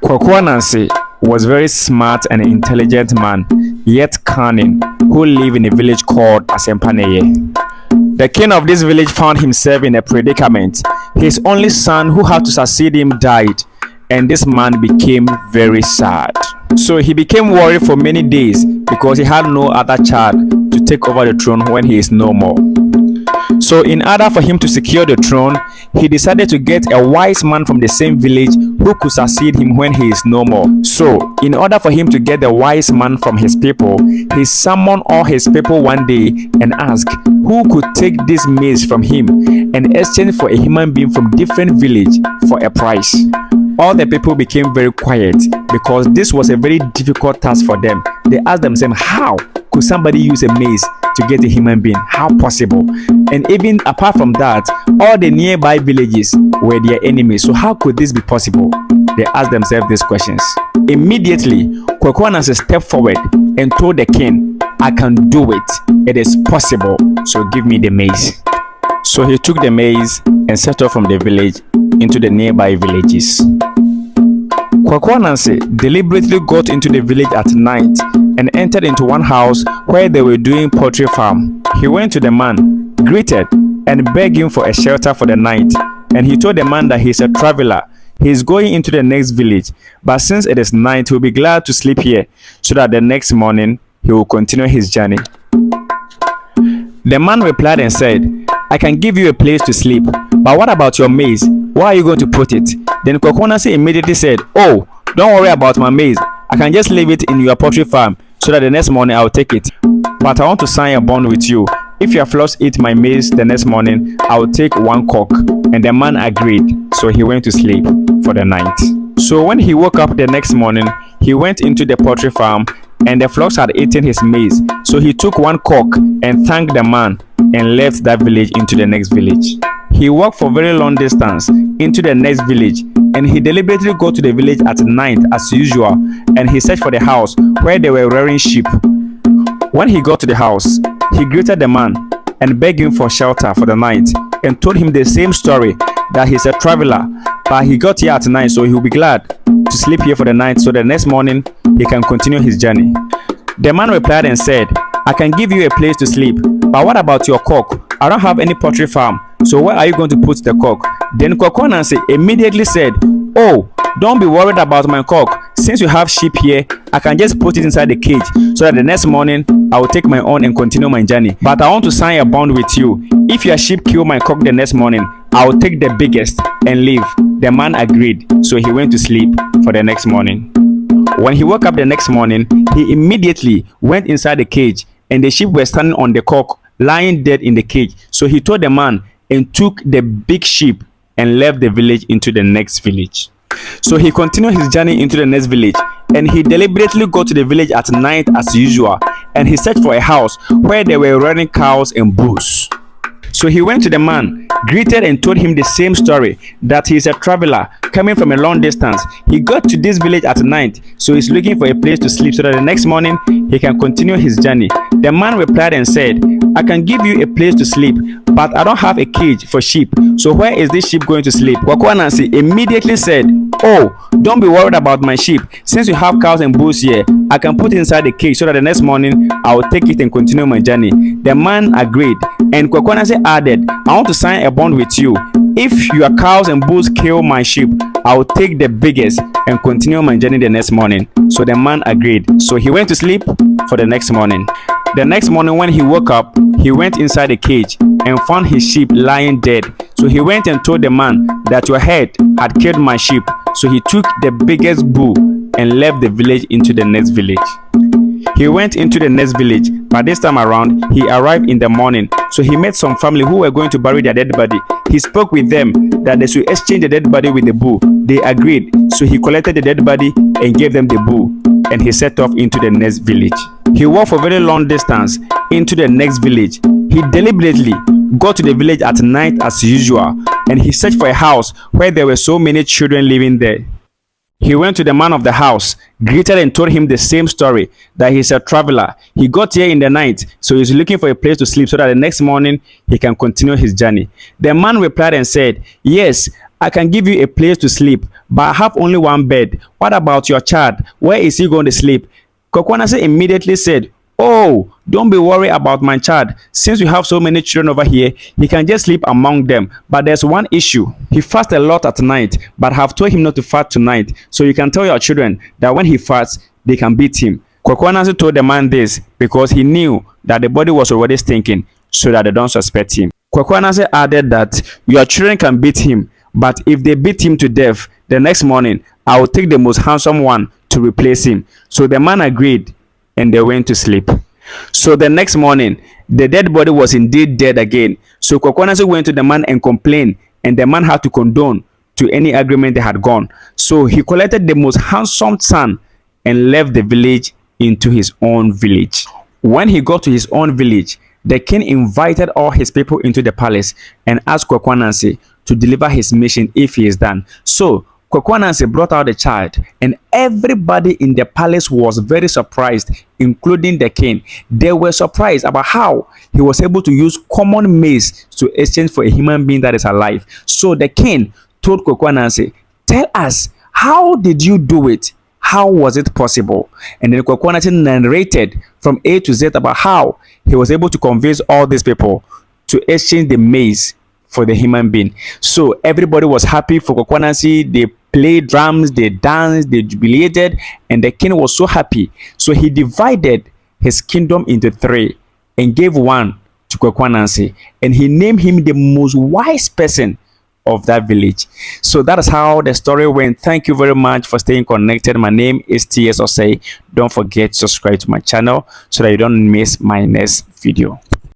Kwaku Ananse was a very smart and intelligent man, yet cunning, who lived in a village called Asempaneye. The king of this village found himself in a predicament. His only son, who had to succeed him, died, and this man became very sad. So he became worried for many days because he had no other child to take over the throne when he is no more. So in order for him to secure the throne, he decided to get a wise man from the same village who could succeed him when he is no more. So in order for him to get the wise man from his people, he summoned all his people one day and asked who could take this maize from him and exchange for a human being from different village for a price. All the people became very quiet because this was a very difficult task for them. They asked themselves, how could somebody use a maize to get a human being? How possible? And even apart from that, all the nearby villages were their enemies. So how could this be possible? They asked themselves these questions. Immediately, Kwaku Ananse stepped forward and told the king, I can do it. It is possible. So give me the maize. So he took the maize and set off from the village into the nearby villages. Kwaku Ananse deliberately got into the village at night and entered into one house where they were doing poultry farm. He went to the man, greeted, and begged him for a shelter for the night. And he told the man that he is a traveler. He is going into the next village, but since it is night, he will be glad to sleep here so that the next morning he will continue his journey. The man replied and said, I can give you a place to sleep, but what about your maize? Where are you going to put it? Then Kwaku Ananse immediately said, oh, don't worry about my maize. I can just leave it in your poultry farm so that the next morning I'll take it. But I want to sign a bond with you. If your flocks eat my maize the next morning, I'll take one cock. And the man agreed, so he went to sleep for the night. So when he woke up the next morning, he went into the poultry farm and the flocks had eaten his maize. So he took one cock and thanked the man and left that village into the next village. He walked for a very long distance into the next village and he deliberately got to the village at night as usual and he searched for the house where they were rearing sheep. When he got to the house, he greeted the man and begged him for shelter for the night and told him the same story that he's a traveler, but he got here at night so he'll be glad to sleep here for the night so the next morning he can continue his journey. The man replied and said, I can give you a place to sleep, but what about your cock? I don't have any poultry farm, so where are you going to put the cock? Then Kwaku Ananse immediately said, oh, don't be worried about my cock. Since you have sheep here, I can just put it inside the cage so that the next morning I will take my own and continue my journey. But I want to sign a bond with you. If your sheep kill my cock the next morning, I will take the biggest and leave. The man agreed, so he went to sleep for the next morning. When he woke up the next morning, he immediately went inside the cage and the sheep were standing on the cock, lying dead in the cage. So he told the man and took the big sheep and left the village into the next village. So he continued his journey into the next village and he deliberately got to the village at night as usual and he searched for a house where they were rearing cows and bulls. So he went to the man, greeted and told him the same story that he is a traveler coming from a long distance. He got to this village at night, so he's looking for a place to sleep so that the next morning he can continue his journey. The man replied and said, I can give you a place to sleep, but I don't have a cage for sheep. So where is this sheep going to sleep? Kwaku Ananse immediately said, oh, don't be worried about my sheep. Since you have cows and bulls here, I can put it inside the cage so that the next morning I will take it and continue my journey. The man agreed and Kwaku Ananse added, I want to sign a bond with you. If your cows and bulls kill my sheep, I will take the biggest and continue my journey the next morning. So the man agreed. So he went to sleep for the next morning. The next morning when he woke up, he went inside the cage and found his sheep lying dead. So he went and told the man that your head had killed my sheep. So he took the biggest bull and left the village into the next village. He went into the next village, but this time around, he arrived in the morning. So he met some family who were going to bury their dead body. He spoke with them that they should exchange the dead body with the bull. They agreed. So he collected the dead body and gave them the bull. And he set off into the next village. He walked for a very long distance into the next village. He deliberately got to the village at night as usual. And he searched for a house where there were so many children living there. He went to the man of the house, greeted and told him the same story, that he's a traveler. He got here in the night, so he's looking for a place to sleep so that the next morning he can continue his journey. The man replied and said, yes, I can give you a place to sleep, but I have only one bed. What about your child? Where is he going to sleep? Kwaku Ananse immediately said, oh, don't be worried about my child. Since we have so many children over here, he can just sleep among them. But there's one issue. He fasts a lot at night, but I have told him not to fast tonight. So you can tell your children that when he fasts, they can beat him. Kwaku Ananse told the man this because he knew that the body was already stinking, so that they don't suspect him. Kwaku Ananse added that your children can beat him, but if they beat him to death, the next morning, I will take the most handsome one to replace him. So the man agreed and they went to sleep. So the next morning, the dead body was indeed dead again. So Kwaku Ananse went to the man and complained, and the man had to condone to any agreement they had gone. So he collected the most handsome son and left the village into his own village. When he got to his own village, the king invited all his people into the palace and asked Kwaku Ananse to deliver his mission if he is done. So Kwaku Ananse brought out the child, and everybody in the palace was very surprised, including the king. They were surprised about how he was able to use common maize to exchange for a human being that is alive. So the king told Kwaku Ananse, tell us, how did you do it? How was it possible? And then Kwaku Ananse narrated from A to Z about how he was able to convince all these people to exchange the maize for the human being. So everybody was happy for Kwaku Ananse. They played drums, they danced, they jubilated, and the king was so happy. So he divided his kingdom into three and gave one to Kwaku Ananse, and he named him the most wise person of that village. So that is how the story went. Thank you very much for staying connected. My name is TS Osei. Don't forget to subscribe to my channel so that you don't miss my next video.